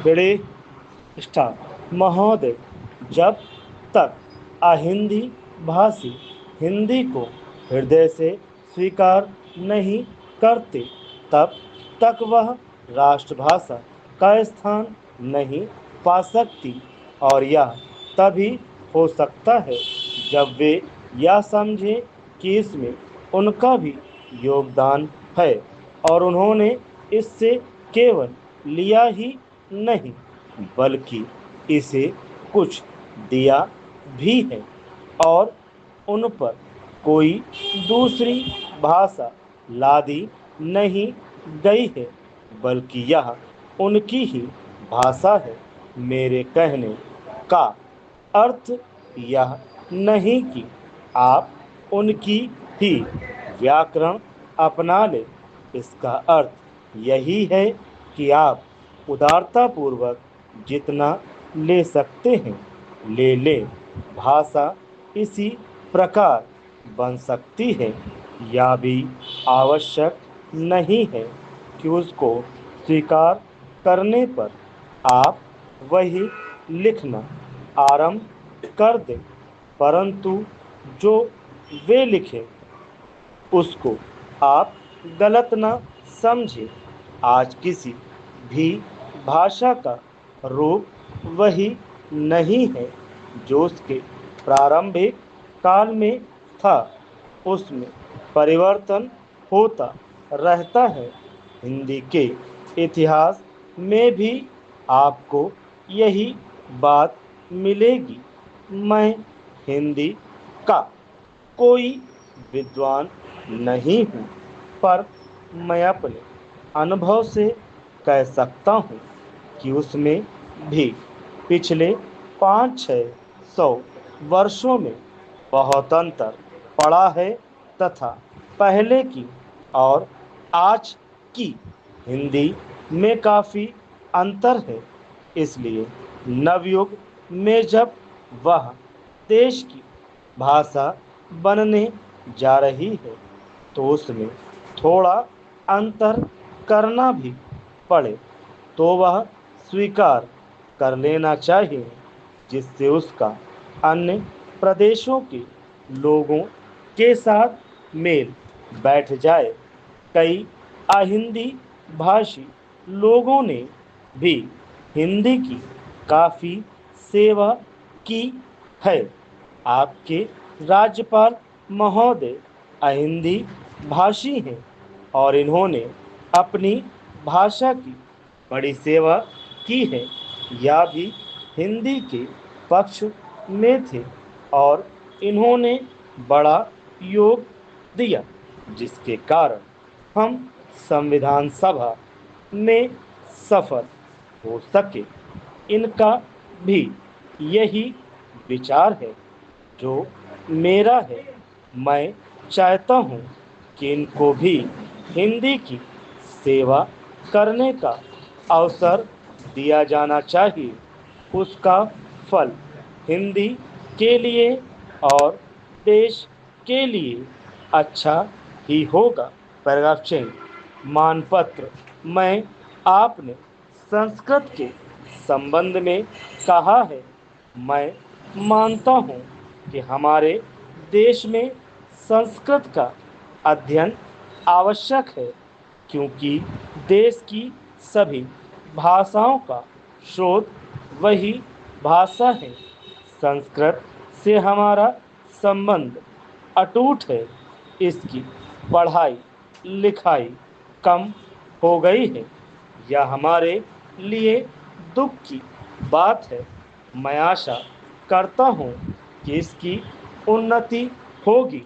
बड़े स्टार महोदय, जब तक अहिंदी भाषी हिंदी को हृदय से स्वीकार नहीं करते, तब तक वह राष्ट्रभाषा का स्थान नहीं पा सकती। और यह तभी हो सकता है जब वे यह समझें कि इसमें उनका भी योगदान है और उन्होंने इससे केवल लिया ही नहीं, बल्कि इसे कुछ दिया भी है। और उन पर कोई दूसरी भाषा लादी नहीं गई है, बल्कि यह उनकी ही भाषा है। मेरे कहने का अर्थ यह नहीं कि आप उनकी ही व्याकरण अपना लें। इसका अर्थ यही है कि आप उदारतापूर्वक जितना ले सकते हैं ले लें। भाषा इसी प्रकार बन सकती है। यह भी आवश्यक नहीं है कि उसको स्वीकार करने पर आप वही लिखना आरंभ कर दें, परंतु जो वे लिखें उसको आप गलत न समझें। आज किसी भी भाषा का रूप वही नहीं है जो उसके प्रारंभिक काल में था। उसमें परिवर्तन होता रहता है। हिंदी के इतिहास में भी आपको यही बात मिलेगी। मैं हिंदी का कोई विद्वान नहीं हूँ, पर मैं अपने अनुभव से कह सकता हूँ कि उसमें भी पिछले 500-600 वर्षों में बहुत अंतर पड़ा है तथा पहले की और आज की हिंदी में काफ़ी अंतर है। इसलिए नवयुग में जब वह देश की भाषा बनने जा रही है, तो उसमें थोड़ा अंतर करना भी पड़े तो वह स्वीकार कर लेना चाहिए, जिससे उसका अन्य प्रदेशों के लोगों के साथ मेल बैठ जाए। कई अहिंदी भाषी लोगों ने भी हिंदी की काफ़ी सेवा की है। आपके राज्यपाल महोदय अहिंदी भाषी हैं और इन्होंने अपनी भाषा की बड़ी सेवा की है। यह भी हिंदी के पक्ष में थे और इन्होंने बड़ा योग दिया, जिसके कारण हम संविधान सभा में सफल हो सके। इनका भी यही विचार है जो मेरा है। मैं चाहता हूँ कि इनको भी हिंदी की सेवा करने का अवसर दिया जाना चाहिए। उसका फल हिंदी के लिए और देश के लिए अच्छा ही होगा। Paragraph change. मानपत्र। मैं आपने संस्कृत के संबंध में कहा है। मैं मानता हूँ कि हमारे देश में संस्कृत का अध्ययन आवश्यक है, क्योंकि देश की सभी भाषाओं का स्रोत वही भाषा है। संस्कृत से हमारा संबंध अटूट है। इसकी पढ़ाई लिखाई कम हो गई है। यह हमारे लिए दुख की बात है। मैं आशा करता हूँ कि इसकी उन्नति होगी।